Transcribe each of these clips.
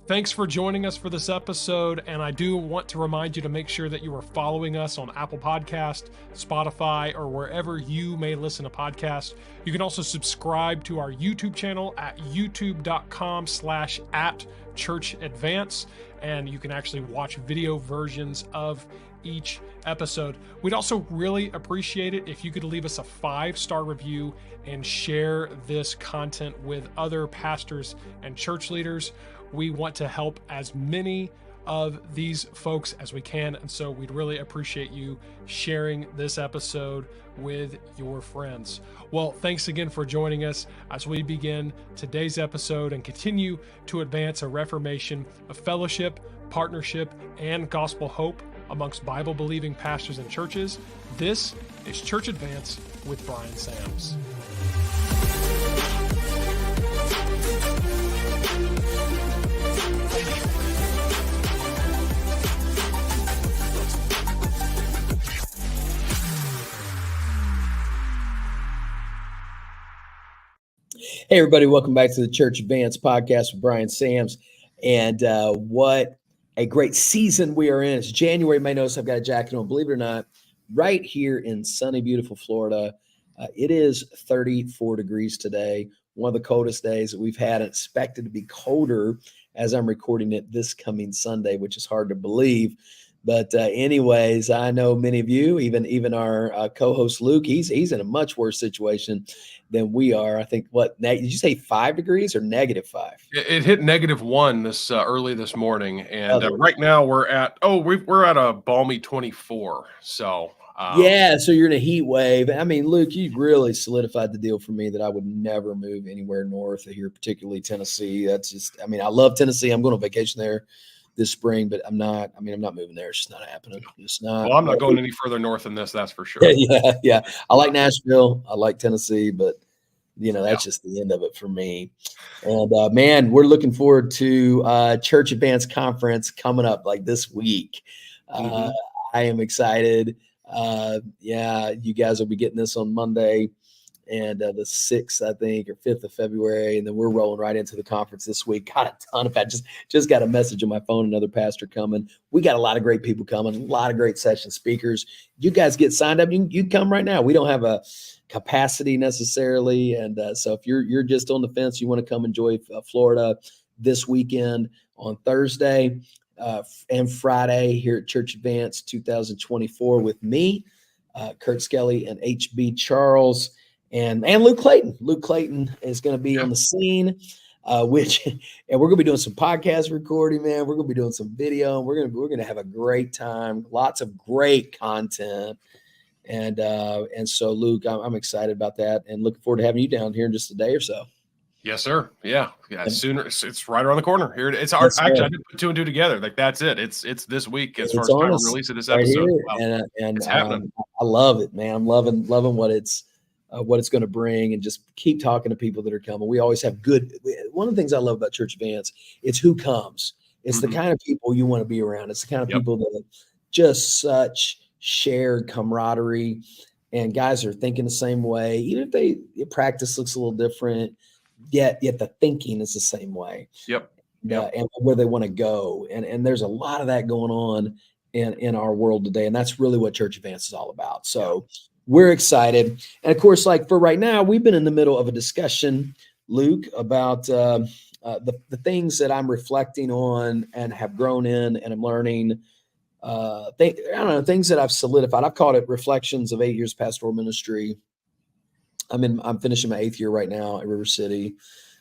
Thanks for joining us for this episode, and I do want to remind you to make sure that you are following us on Apple Podcast, Spotify, or wherever you may listen to podcasts. You can also subscribe to our YouTube channel at youtube.com/@churchadvance, and you can actually watch video versions of each episode. We'd also really appreciate it if you could leave us a 5-star review and share this content with other pastors and church leaders. We want to help as many of these folks as we can, and so we'd really appreciate you sharing this episode with your friends. Well, thanks again for joining us as we begin today's episode and continue to advance a reformation of fellowship, partnership, and gospel hope amongst Bible-believing pastors and churches. This is Church Advance with Bryan Sams. Hey, everybody. Welcome back to the Church Advance podcast with Bryan Sams. And what a great season we are in. It's January. You may notice I've got a jacket on. Believe it or not, right here in sunny, beautiful Florida, it is 34 degrees today. One of the coldest days that we've had. Expected to be colder as I'm recording it this coming Sunday, which is hard to believe. But anyways, I know many of you, even our co-host Luke, he's in a much worse situation than we are. I think, did you say 5 degrees or -5? It hit -1 this early this morning, and right now we're at a balmy 24. So yeah, so you're in a heat wave. I mean, Luke, you really solidified the deal for me that I would never move anywhere north of here, particularly Tennessee. That's just, I mean, I love Tennessee. I'm going on vacation there this spring, but I'm not moving there. It's just not happening. It's not. Well, I'm not going any further north than this. That's for sure. Yeah. I like Nashville. I like Tennessee, but that's just the end of it for me. And man, we're looking forward to Church Advance Conference coming up like this week. I am excited. You guys will be getting this on Monday and the 6th, I think, or 5th of February. And then we're rolling right into the conference this week. Got a ton of just got a message on my phone, another pastor coming. We got a lot of great people coming, a lot of great session speakers. You guys get signed up. You can come right now. We don't have a capacity necessarily. And so if you're just on the fence, you want to come enjoy Florida this weekend on Thursday and Friday here at Church Advance 2024 with me, Kurt Skelly, and HB Charles. And Luke Clayton. Luke Clayton is going to be on the scene, and we're going to be doing some podcast recording, man. We're going to be doing some video. We're going to have a great time. Lots of great content, and so Luke, I'm excited about that, and looking forward to having you down here in just a day or so. Yes, sir. Yeah. Sooner. It's right around the corner. Here it's our. Actually, I didn't put 2 and 2 together. Like that's it. It's this week as far as time of release of this episode. Right here. And it's happening. I love it, man. I'm loving what it's going to bring, and just keep talking to people that are coming. We always have one of the things I love about Church Advance, it's who comes. It's the kind of people you want to be around. It's the kind of people that are just such shared camaraderie, and guys are thinking the same way, even if the practice looks a little different, yet the thinking is the same way. And where they want to go. And there's a lot of that going on in our world today. And that's really what Church Advance is all about. So we're excited. And of course, like for right now, we've been in the middle of a discussion, Luke, about the things that I'm reflecting on and have grown in, and I'm learning. Things that I've solidified. I've called it reflections of 8 years pastoral ministry. I'm finishing my 8th year right now at River City,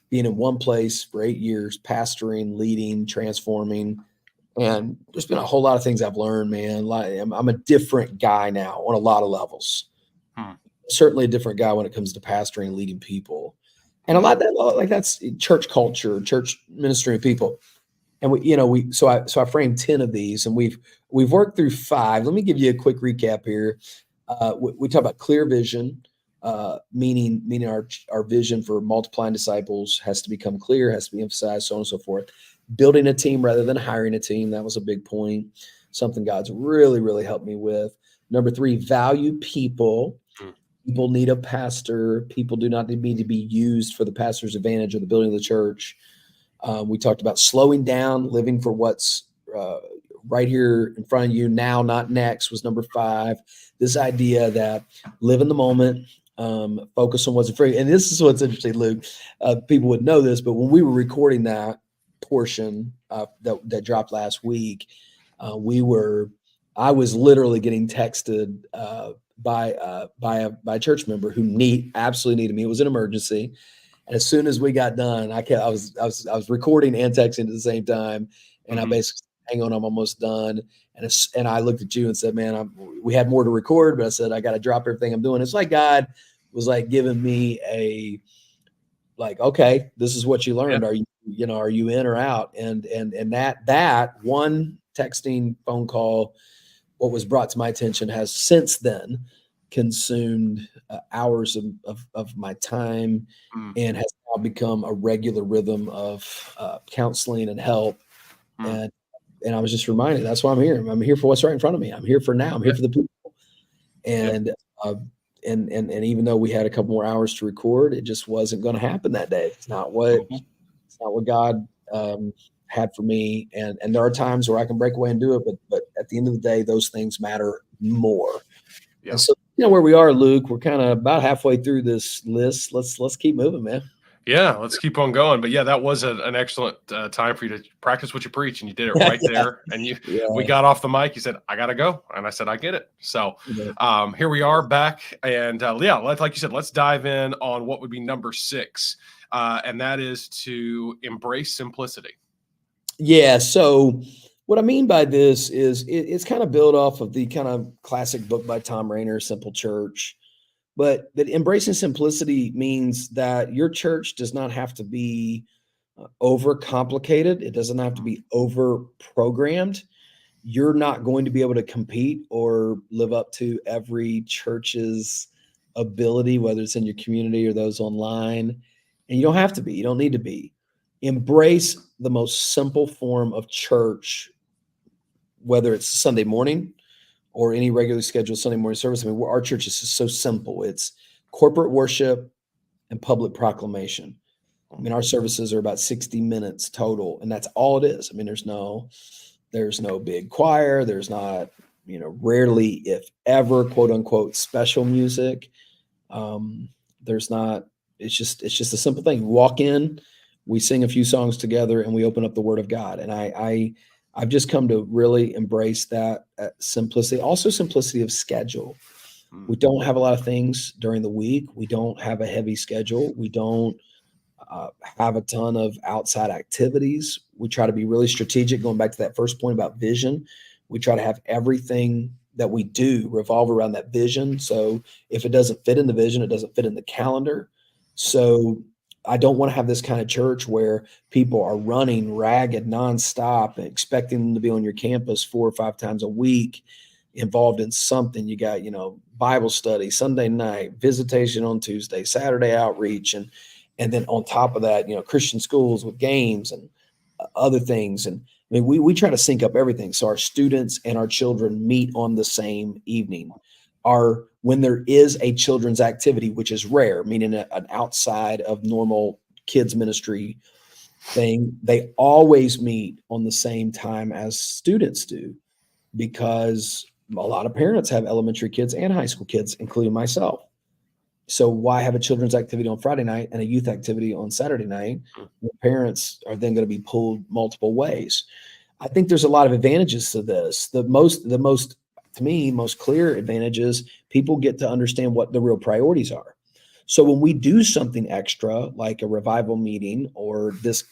being in one place for 8 years, pastoring, leading, transforming. And there's been a whole lot of things I've learned, man. Like, I'm a different guy now on a lot of levels. Certainly a different guy when it comes to pastoring and leading people. And a lot of that, like that's church culture, church ministry of people. And so I framed 10 of these, and we've worked through 5. Let me give you a quick recap here. We talk about clear vision, meaning our vision for multiplying disciples has to become clear, has to be emphasized, so on and so forth. Building a team rather than hiring a team. That was a big point. Something God's really, really helped me with. Number 3, value people. People need a pastor. People do not need to be used for the pastor's advantage or the building of the church. We talked about slowing down, living for what's right here in front of you now, not next, was number 5. This idea that live in the moment, focus on what's free. And this is what's interesting, Luke. People would know this, but when we were recording that portion that dropped last week, I was literally getting texted by a church member who absolutely needed me. It was an emergency. And as soon as we got done, I was recording and texting at the same time. And I basically said, hang on, I'm almost done. And I looked at you and said, man, we had more to record, but I said, I got to drop everything I'm doing. It's like God was like giving me okay, this is what you learned. Yeah. Are you in or out? And that one texting phone call, what was brought to my attention, has since then consumed hours of my time and has now become a regular rhythm of counseling and help. And I was just reminded, that's why I'm here. I'm here for what's right in front of me. I'm here for now. I'm here for the people. And and even though we had a couple more hours to record, it just wasn't going to happen that day. It's not what God had for me. And there are times where I can break away and do it, but at the end of the day, those things matter more. Yeah. And so, where we are, Luke, we're kind of about halfway through this list. Let's keep moving, man. Yeah, let's keep on going. But yeah, that was an excellent time for you to practice what you preach, and you did it right there. And we got off the mic. You said, "I gotta go," and I said, "I get it." So here we are back, and like you said, let's dive in on what would be number 6, and that is to embrace simplicity. Yeah. So what I mean by this is it's kind of built off of the kind of classic book by Tom Rainer, Simple Church. But embracing simplicity means that your church does not have to be over complicated. It doesn't have to be over programmed. You're not going to be able to compete or live up to every church's ability, whether it's in your community or those online. And you don't have to be. You don't need to be. Embrace the most simple form of church, whether it's Sunday morning or any regularly scheduled Sunday morning service. I mean, our church is so simple. It's corporate worship and public proclamation. I mean, our services are about 60 minutes total, and that's all it is. I mean, there's no big choir. There's not, rarely, if ever, quote unquote, special music. There's not, it's just a simple thing. You walk in, we sing a few songs together, and we open up the Word of God. And I've just come to really embrace that simplicity, also simplicity of schedule. We don't have a lot of things during the week. We don't have a heavy schedule. We don't have a ton of outside activities. We try to be really strategic, going back to that first point about vision. We try to have everything that we do revolve around that vision. So if it doesn't fit in the vision, it doesn't fit in the calendar. So I don't want to have this kind of church where people are running ragged nonstop and expecting them to be on your campus 4 or 5 times a week, involved in something. You got, Bible study, Sunday night, visitation on Tuesday, Saturday outreach. And then on top of that, Christian schools with games and other things. And I mean, we try to sync up everything. So our students and our children meet on the same evening. When there is a children's activity, which is rare, meaning an outside of normal kids ministry thing, they always meet on the same time as students do, because a lot of parents have elementary kids and high school kids, including myself. So why have a children's activity on Friday night and a youth activity on Saturday night? The parents are then going to be pulled multiple ways. I think there's a lot of advantages to this. The most to me, most clear advantage is people get to understand what the real priorities are. So when we do something extra, like a revival meeting, or this,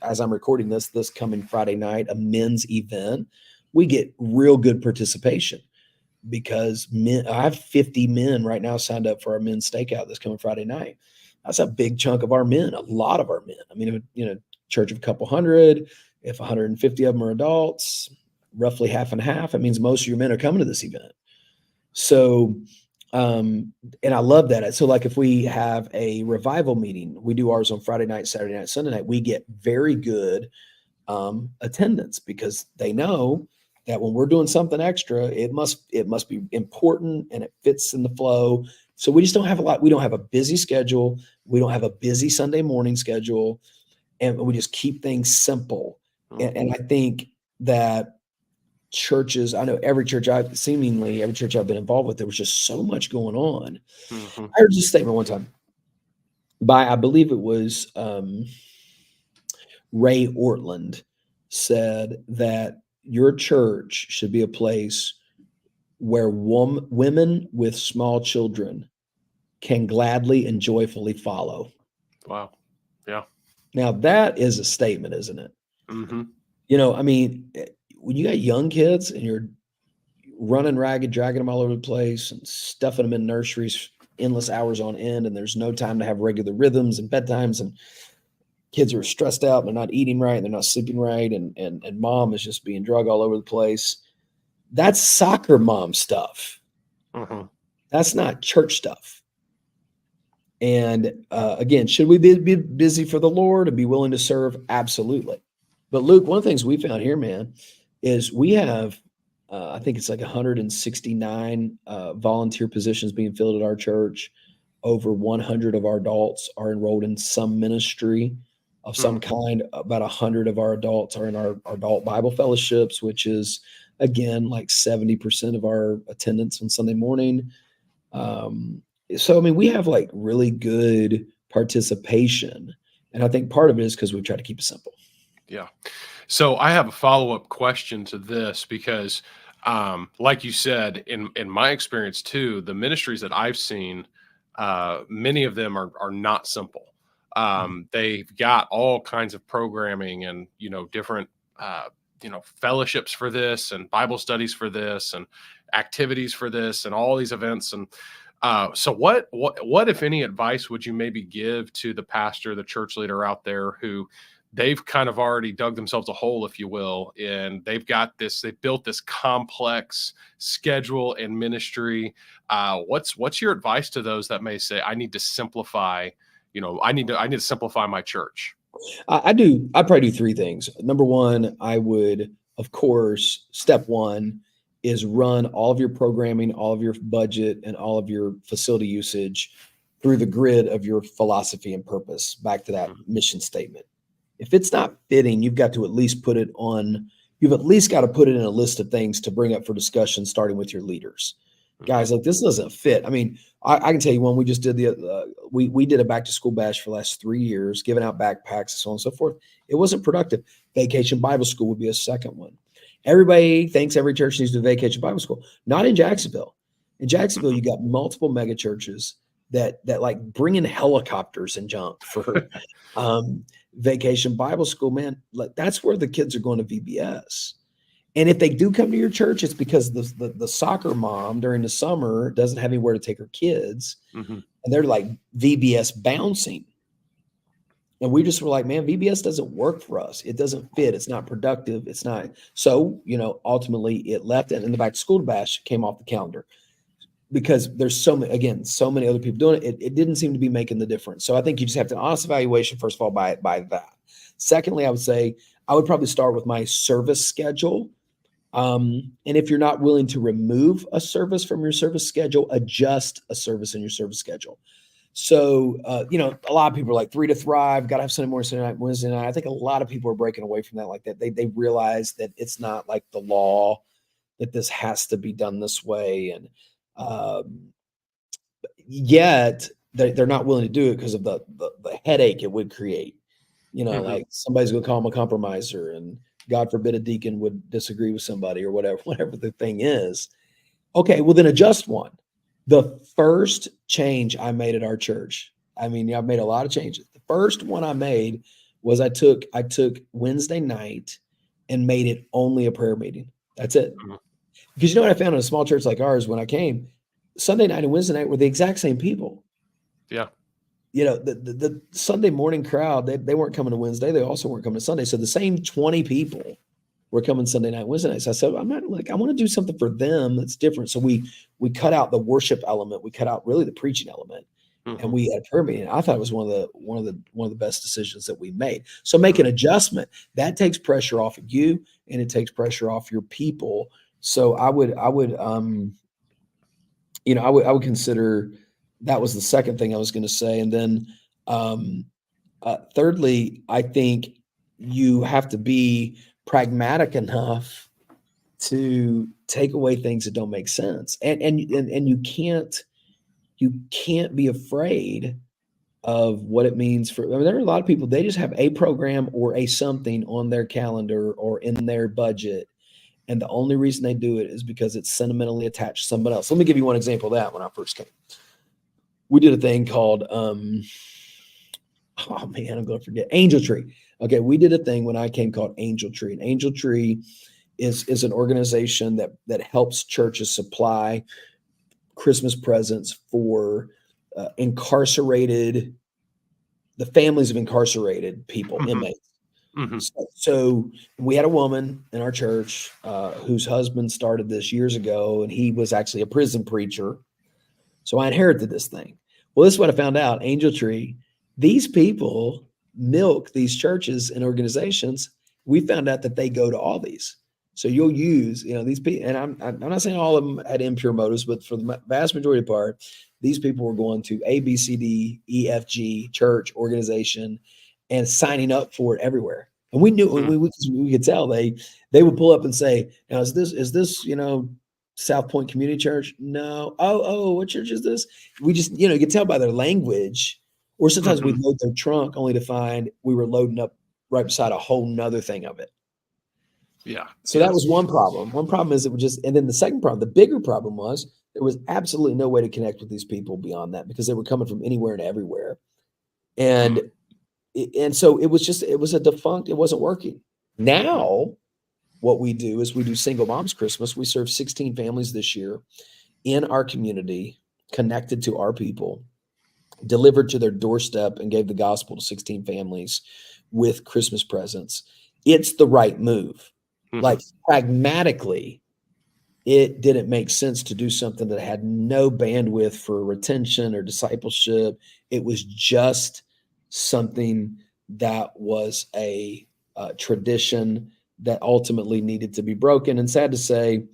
as I'm recording this coming Friday night, a men's event, we get real good participation, because I have 50 men right now signed up for our men's stakeout this coming Friday night. That's a big chunk of our men, a lot of our men. I mean, church of a couple hundred, if 150 of them are adults, roughly half and half, it means most of your men are coming to this event. So, and I love that. So like if we have a revival meeting, we do ours on Friday night, Saturday night, Sunday night, we get very good attendance, because they know that when we're doing something extra, it must be important and it fits in the flow. So we just don't have a lot. We don't have a busy schedule. We don't have a busy Sunday morning schedule. and we just keep things simple. Mhm. And I think that churches, I know seemingly every church I've been involved with, there was just so much going on. Mhm. I heard this statement one time by, I believe it was Ray Ortland, said that your church should be a place where women with small children can gladly and joyfully follow. Wow. Yeah. Now that is a statement, isn't it? Mm-hmm. I mean, when you got young kids and you're running ragged, dragging them all over the place and stuffing them in nurseries endless hours on end, and there's no time to have regular rhythms and bedtimes, and kids are stressed out, they're not eating right, they're not sleeping right, and mom is just being drug all over the place. That's soccer mom stuff. Mm-hmm. That's not church stuff. And again, should we be busy for the Lord and be willing to serve? Absolutely. But Luke, one of the things we found here, man, is we have, I think it's like 169 volunteer positions being filled at our church. Over 100 of our adults are enrolled in some ministry of some kind. About 100 of our adults are in our adult Bible fellowships, which is, again, like 70% of our attendance on Sunday morning. So, I mean, we have like really good participation. And I think part of it is because we try to keep it simple. Yeah. So I have a follow-up question to this because, like you said, in my experience too, the ministries that I've seen, many of them are not simple. They've got all kinds of programming and different fellowships for this and Bible studies for this and activities for this and all these events. And so what if any advice would you maybe give to the pastor, the church leader out there who they've kind of already dug themselves a hole, if you will, and they've built this complex schedule and ministry. What's your advice to those that may say, I need to simplify, I need to simplify my church? I probably do three things. Number one, I would, of course, step one is run all of your programming, all of your budget, and all of your facility usage through the grid of your philosophy and purpose, back to that mission statement. If it's not fitting, you've got to at least put it in a list of things to bring up for discussion, starting with your leaders. Guys, like, this doesn't fit. I mean, I can tell you one, we just did we did a back to school bash for the last 3 years, giving out backpacks and so on and so forth. It wasn't productive. Vacation Bible School would be a second one. Everybody thinks every church needs to do Vacation Bible School. Not in Jacksonville. In Jacksonville, you got multiple mega churches that like bring in helicopters and junk for Vacation Bible School. Man, that's where the kids are going to VBS. And if they do come to your church, it's because the soccer mom during the summer doesn't have anywhere to take her kids, and they're like VBS bouncing. And we just were like, man, VBS doesn't work for us. It doesn't fit. It's not productive. It's not. So, ultimately it left, and the back to school bash came off the calendar because there's so many other people doing it. It didn't seem to be making the difference. So I think you just have to honest evaluation, first of all, by that. Secondly, I would say I would probably start with my service schedule. And if you're not willing to remove a service from your service schedule, adjust a service in your service schedule. So, a lot of people are like 3 to Thrive, got to have Sunday morning, Sunday night, Wednesday night. I think a lot of people are breaking away from that like that. They realize that it's not like the law, that this has to be done this way. And yet they're not willing to do it because of the headache it would create. Like somebody's going to call them a compromiser, and God forbid a deacon would disagree with somebody or whatever the thing is. Okay, well then adjust one. The first change I made at our church, I mean, I've made a lot of changes. The first one I made was I took Wednesday night and made it only a prayer meeting. That's it. Because you know what I found in a small church like ours when I came, Sunday night and Wednesday night were the exact same people. Yeah. The Sunday morning crowd, they weren't coming to Wednesday. They also weren't coming to Sunday. So the same 20 people were coming Sunday night, Wednesday night. So I said, I want to do something for them that's different. So we cut out the worship element. We cut out really the preaching element, and we had a prayer meeting. I thought it was one of the best decisions that we made. So make an adjustment that takes pressure off of you, and it takes pressure off your people. So I would consider that was the second thing I was going to say. And then Thirdly, I think you have to be pragmatic enough to take away things that don't make sense, and you can't be afraid of what it means for. I mean, there are a lot of people, they just have a program or a something on their calendar or in their budget, and the only reason they do it is because it's sentimentally attached to somebody else. Let me give you one example of that. When I first came, we did a thing called oh man, I'm going to forget, Angel Tree. Okay, we did a thing when I came called Angel Tree. And Angel Tree is an organization that helps churches supply Christmas presents for incarcerated, the families of incarcerated people, Mhm. inmates. Mhm. So we had a woman in our church whose husband started this years ago, and he was actually a prison preacher. So I inherited this thing. Well, this is what I found out. Angel Tree, these people milk these churches and organizations. We found out that they go to all these. So you'll use, these people, and I'm not saying all of them had impure motives, but for the vast majority part, these people were going to A, B, C, D, E, F, G, church, organization, and signing up for it everywhere. And we knew, we could tell they would pull up and say, now is this, South Point Community Church? No. Oh, what church is this? We just, you could tell by their language, or sometimes we'd Mhm. load their trunk only to find we were loading up right beside a whole nother thing of it. Yeah. So that Yeah. was one problem. One problem is it was just, and then the second problem, the bigger problem was there was absolutely no way to connect with these people beyond that because they were coming from anywhere and everywhere. And so it was a defunct, it wasn't working. Now, what we do is we do Single Moms Christmas. We serve 16 families this year in our community, connected to our people, delivered to their doorstep, and gave the gospel to 16 families with Christmas presents. It's the right move. Mhm. Like, pragmatically, it didn't make sense to do something that had no bandwidth for retention or discipleship. It was just something that was a tradition that ultimately needed to be broken. And sad to say,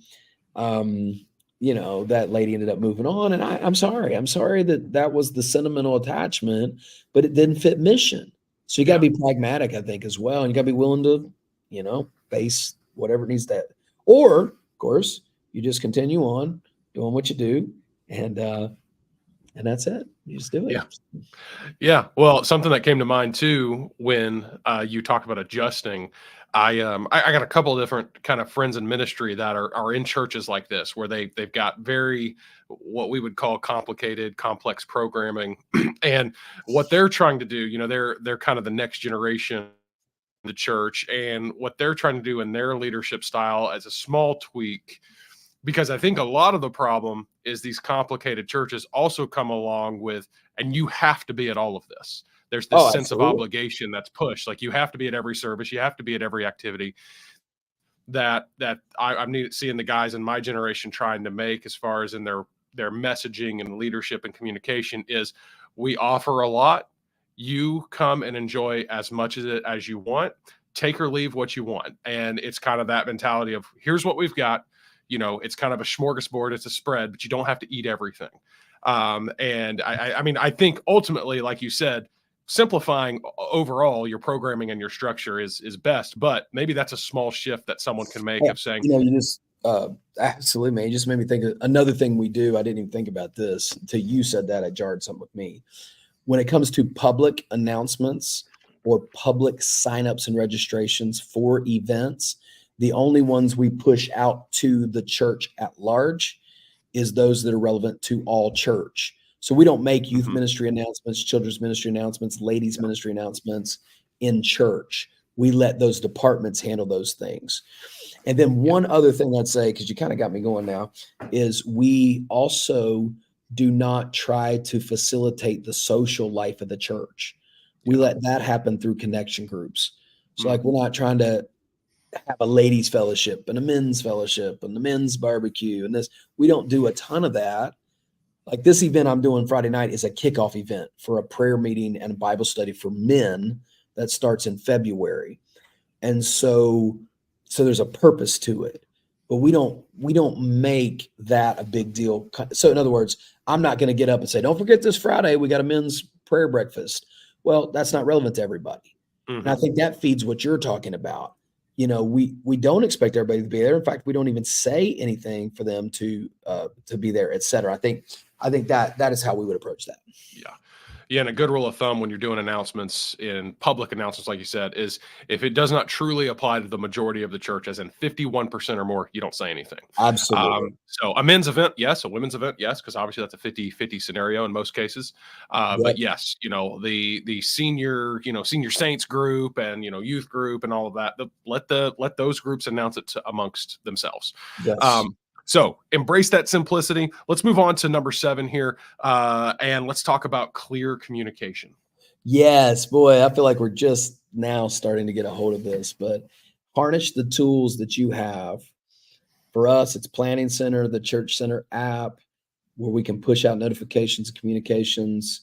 um, that lady ended up moving on. And I'm sorry. I'm sorry that was the sentimental attachment, but it didn't fit mission. So you got to Yeah. be pragmatic, I think, as well. And you got to be willing to, face whatever it needs to. Or, of course, you just continue on doing what you do, and that's it. You just do it. Yeah. Yeah. Well, something that came to mind too when you talk about adjusting, I got a couple of different kind of friends in ministry that are in churches like this where they've got very what we would call complicated, complex programming, and what they're trying to do. They're kind of the next generation of the church, and what they're trying to do in their leadership style as a small tweak, because I think a lot of the problem is these complicated churches also come along with, and you have to be at all of this. There's this Oh, sense of absolutely. obligation that's pushed. Like, you have to be at every service, you have to be at every activity I'm seeing the guys in my generation trying to make, as far as in their messaging and leadership and communication, is we offer a lot. You come and enjoy as much of it as you want. Take or leave what you want. And it's kind of that mentality of, here's what we've got. It's kind of a smorgasbord, it's a spread, but you don't have to eat everything. And I mean, I think ultimately, like you said, simplifying overall your programming and your structure is best, but maybe that's a small shift that someone can make Yeah, of saying, you just absolutely, man. You just made me think of another thing we do. I didn't even think about this until you said that. It jarred something with me. When it comes to public announcements or public signups and registrations for events, the only ones we push out to the church at large is those that are relevant to all church. So we don't make youth mhm, ministry announcements, children's ministry announcements, ladies ministry announcements in church. We let those departments handle those things. And then yeah, one other thing I'd say, because you kind of got me going now, is we also do not try to facilitate the social life of the church. We yeah, let that happen through connection groups. So, mm, like, we're not trying to have a ladies' fellowship and a men's fellowship and the men's barbecue and this. We don't do a ton of that. Like, this event I'm doing Friday night is a kickoff event for a prayer meeting and a Bible study for men that starts in February. And so there's a purpose to it, but we don't make that a big deal. So in other words, I'm not going to get up and say, don't forget this Friday we got a men's prayer breakfast. Well, that's not relevant to everybody. And I think that feeds what you're talking about. We don't expect everybody to be there. In fact, we don't even say anything for them to be there, et cetera. I think that is how we would approach that. Yeah. Yeah, and a good rule of thumb when you're doing announcements, in public announcements, like you said, is if it does not truly apply to the majority of the church, as in 51% or more, you don't say anything. Absolutely. So a men's event, yes. A women's event, yes, because obviously that's a 50-50 scenario in most cases. But yes, the senior, senior saints group and youth group and all of that. Let those groups announce it amongst themselves. Yes. So embrace that simplicity. Let's move on to number 7 here, and let's talk about clear communication. Yes, boy, I feel like we're just now starting to get a hold of this, but harness the tools that you have. For us, it's Planning Center, the Church Center app, where we can push out notifications, communications,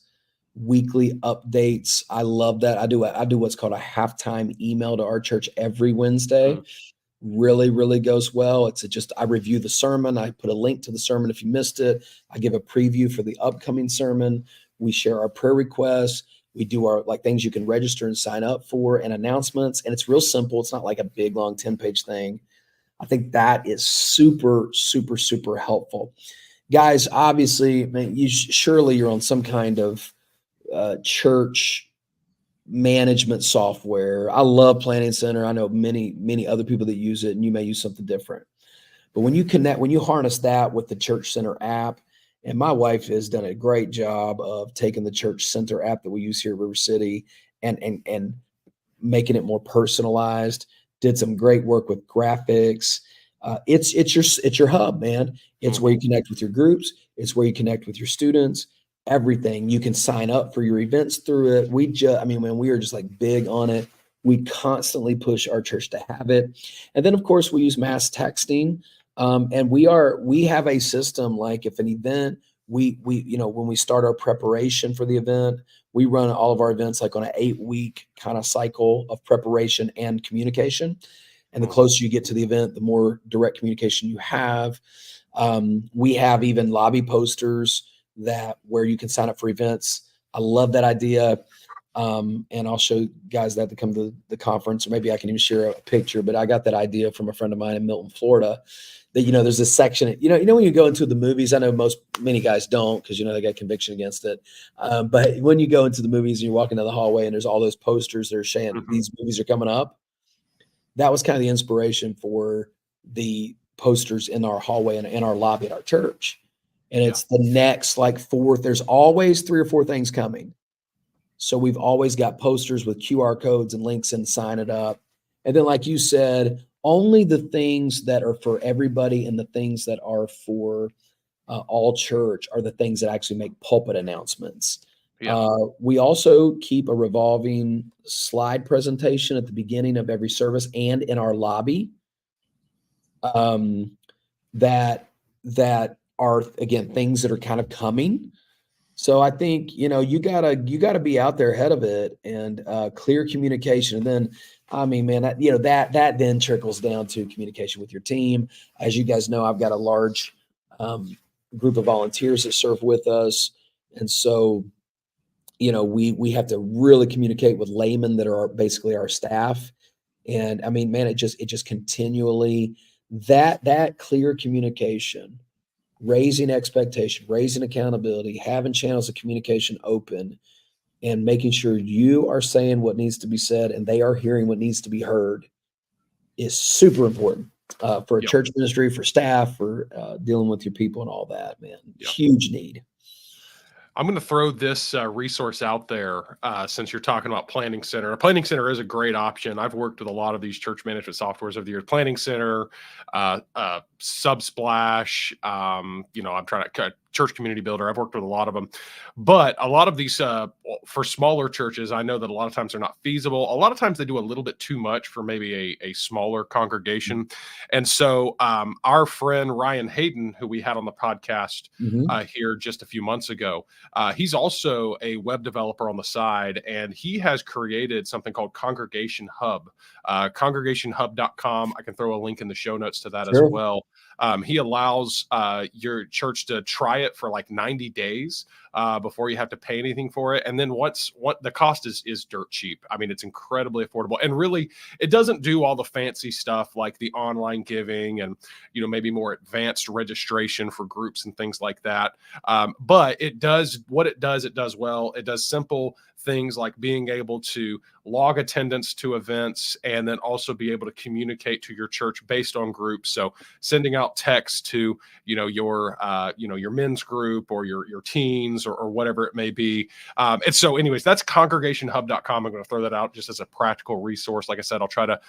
weekly updates. I love that. I do what's called a halftime email to our church every Wednesday. Really, really goes well. I review the sermon. I put a link to the sermon if you missed it. I give a preview for the upcoming sermon. We share our prayer requests. We do our things you can register and sign up for, and announcements. And it's real simple. It's not like a big, long 10-page thing. I think that is super, super, super helpful. Guys, obviously, surely you're on some kind of church management software. I love Planning Center. I know many, many other people that use it, and you may use something different. But when you harness that with the Church Center app, and my wife has done a great job of taking the Church Center app that we use here at River City and making it more personalized. Did some great work with graphics. It's your hub, man. It's where you connect with your groups. It's where you connect with your students. Everything. You can sign up for your events through it. We are just big on it. We constantly push our church to have it. And then of course we use mass texting. And we have a system, like if an event, when we start our preparation for the event, we run all of our events on an 8-week kind of cycle of preparation and communication. And the closer you get to the event, the more direct communication you have. We have even lobby posters where you can sign up for events. I love that idea. And I'll show guys that to come to the conference, or maybe I can even share a picture, but I got that idea from a friend of mine in Milton, Florida, that, there's this section, when you go into the movies, I know many guys don't, because, they got conviction against it. But when you go into the movies and you're walking down the hallway and there's all those posters that are saying these movies are coming up, that was kind of the inspiration for the posters in our hallway and in our lobby at our church. And it's the next there's always 3 or 4 things coming. So we've always got posters with QR codes and links and sign it up. And then, like you said, only the things that are for everybody and the things that are for all church are the things that actually make pulpit announcements. Yeah. We also keep a revolving slide presentation at the beginning of every service and in our lobby that are, again, things that are kind of coming. So I think, you gotta be out there ahead of it, and clear communication. And then, that then trickles down to communication with your team. As you guys know, I've got a large group of volunteers that serve with us. And so, we have to really communicate with laymen that are basically our staff. And it just continually, that clear communication, raising expectation, raising accountability, having channels of communication open, and making sure you are saying what needs to be said and they are hearing what needs to be heard is super important for a church ministry, for staff, for dealing with your people and all that, man. Huge need. I'm going to throw this resource out there since you're talking about Planning Center. Planning Center is a great option. I've worked with a lot of these church management softwares over the years. Planning Center, Subsplash, I'm trying to Church Community Builder. I've worked with a lot of them, but a lot of these for smaller churches, I know that a lot of times they're not feasible. A lot of times they do a little bit too much for maybe a smaller congregation. And so our friend Ryan Hayden, who we had on the podcast here just a few months ago, he's also a web developer on the side, and he has created something called Congregation Hub, congregationhub.com. I can throw a link in the show notes to that as well. He allows your church to try it for like 90 days before you have to pay anything for it. And then what the cost is dirt cheap. I mean, it's incredibly affordable, and really it doesn't do all the fancy stuff like the online giving and, maybe more advanced registration for groups and things like that. But it does what it does. It does well. It does simple things like being able to log attendance to events, and then also be able to communicate to your church based on groups. So sending out texts to, your men's group or your teens or whatever it may be. And so anyways, that's congregationhub.com. I'm going to throw that out just as a practical resource. Like I said, I'll try to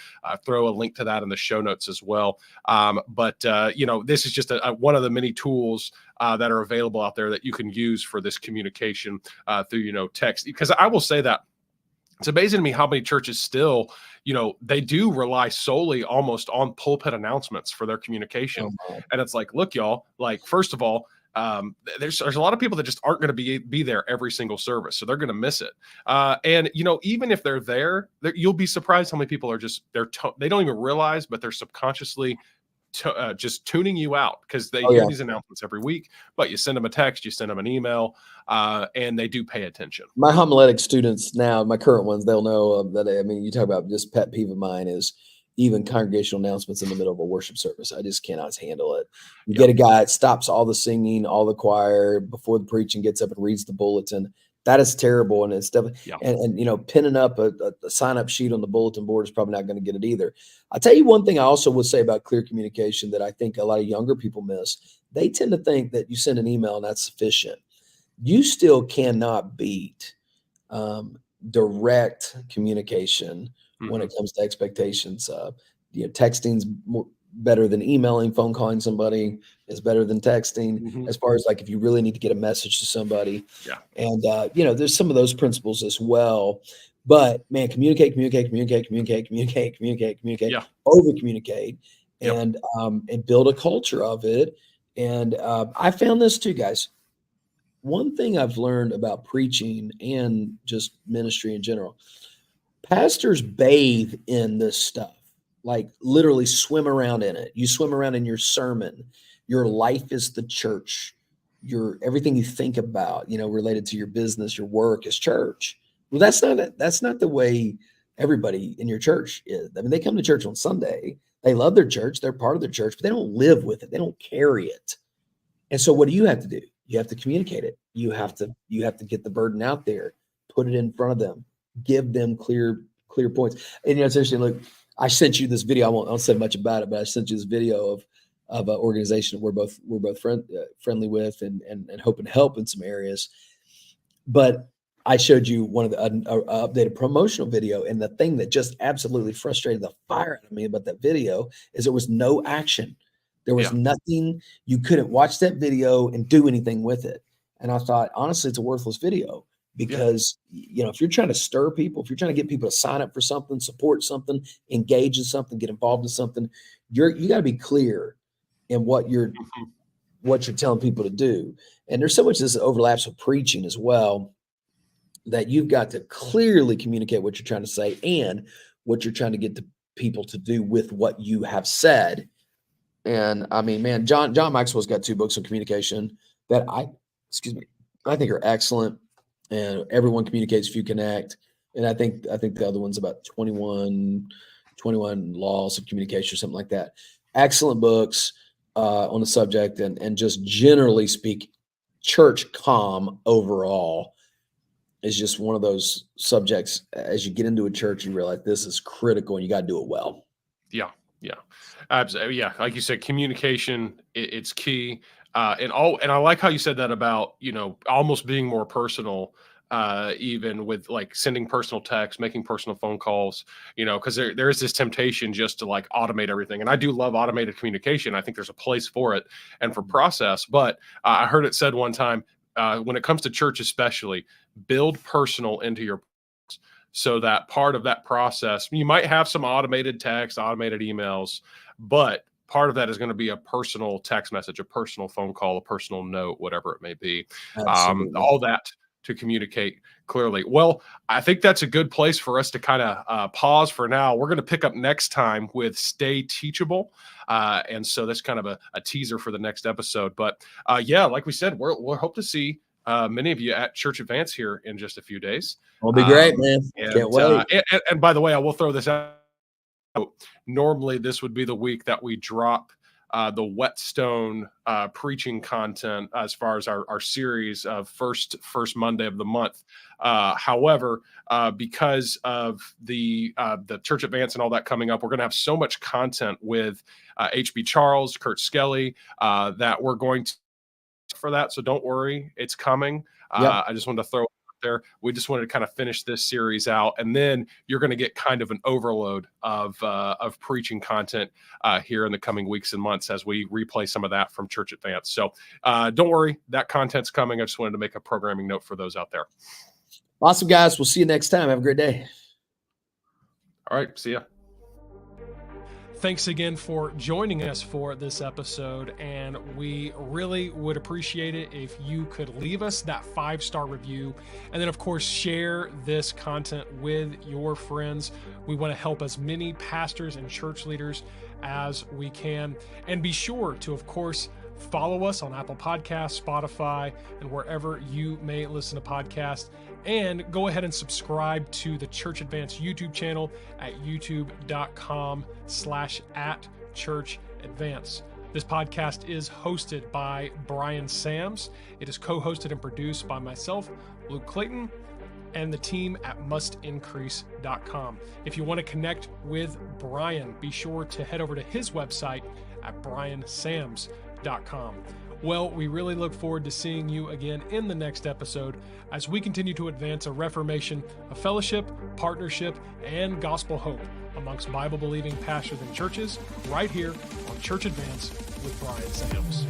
throw a link to that in the show notes as well. But this is just one of the many tools that are available out there that you can use for this communication through, text. Because I will say that it's amazing to me how many churches still, they do rely solely almost on pulpit announcements for their communication. And it's like, look, y'all, like, first of all, there's a lot of people that just aren't going to be there every single service, so they're going to miss it. And even if they're there, you'll be surprised how many people are they don't even realize, but they're subconsciously just tuning you out because they hear these announcements every week. But you send them a text, you send them an email, and they do pay attention. My homiletic students now, my current ones, they'll know that. I mean, you talk about just pet peeve of mine is even congregational announcements in the middle of a worship service. I just cannot handle it. You get a guy that stops all the singing, all the choir before the preaching, gets up and reads the bulletin. That is terrible. And it's definitely, and pinning up a sign up sheet on the bulletin board is probably not going to get it either. I'll tell you one thing I also would say about clear communication that I think a lot of younger people miss. They tend to think that you send an email and that's sufficient. You still cannot beat direct communication when it comes to expectations. Texting's better than emailing. Phone calling somebody is better than texting, as far as like if you really need to get a message to somebody. And there's some of those principles as well. But man, communicate, over communicate, and build a culture of it. And I found this too, guys. One thing I've learned about preaching and just ministry in general, pastors bathe in this stuff, like literally swim around in it. You swim around in your sermon. Your life is the church. Everything you think about, related to your business, your work is church. Well, that's not the way everybody in your church is. I mean, they come to church on Sunday. They love their church. They're part of their church, but they don't live with it. They don't carry it. And so what do you have to do? You have to communicate it. You have to get the burden out there, put it in front of them, give them clear points. And it's interesting. Look, I sent you this video. I won't say much about it, but I sent you this video of an organization we're both friendly with and hoping to help in some areas. But I showed you one of the updated promotional video, and the thing that just absolutely frustrated the fire out of me about that video is there was no action. There was nothing. You couldn't watch that video and do anything with it. And I thought, honestly, it's a worthless video. Because, if you're trying to stir people, if you're trying to get people to sign up for something, support something, engage in something, get involved in something, you got to be clear in what you're telling people to do. And there's so much this overlaps with preaching as well, that you've got to clearly communicate what you're trying to say and what you're trying to get the people to do with what you have said. And I mean, man, John Maxwell's got 2 books on communication that I think are excellent. And everyone communicates if you connect. And I think the other one's about 21 laws of communication or something like that. Excellent books on the subject, and just generally speak, church comm overall is just one of those subjects. As you get into a church, you realize this is critical and you got to do it well. Yeah. Absolutely. Yeah. Like you said, communication, it's key. And I like how you said that about, almost being more personal, even with like sending personal texts, making personal phone calls, because there is this temptation just to like automate everything. And I do love automated communication. I think there's a place for it and for process. But I heard it said one time, when it comes to church, especially, build personal into your, so that part of that process, you might have some automated text, automated emails, but part of that is going to be a personal text message, a personal phone call, a personal note, whatever it may be. All that to communicate clearly. Well, I think that's a good place for us to kind of pause for now. We're going to pick up next time with Stay Teachable. And so that's kind of a teaser for the next episode. But yeah, like we said, we'll hope to see many of you at Church Advance here in just a few days. It'll be great, man. Can't wait. And by the way, I will throw this out. Normally, this would be the week that we drop the Whetstone preaching content as far as our series of first Monday of the month. However, because of the Church Advance and all that coming up, we're going to have so much content with HB Charles, Kurt Skelly, that we're going to for that. So don't worry, it's coming. I just wanted to throw it out there. We just wanted to kind of finish this series out, and then you're going to get kind of an overload of preaching content here in the coming weeks and months as we replay some of that from Church Advance. So don't worry, that content's coming. I just wanted to make a programming note for those out there. Awesome, guys. We'll see you next time. Have a great day. All right, see ya. Thanks again for joining us for this episode, and we really would appreciate it if you could leave us that 5-star review, and then of course share this content with your friends. We want to help as many pastors and church leaders as we can, and be sure to of course follow us on Apple Podcasts, Spotify, and wherever you may listen to podcasts. And go ahead and subscribe to the Church Advance YouTube channel at youtube.com/@churchadvance. This podcast is hosted by Bryan Sams. It is co-hosted and produced by myself, Luke Clayton, and the team at mustincrease.com. If you want to connect with Bryan, be sure to head over to his website at bryansams.com. Well, we really look forward to seeing you again in the next episode as we continue to advance a reformation of fellowship, partnership, and gospel hope amongst Bible-believing pastors and churches right here on Church Advance with Bryan Sams.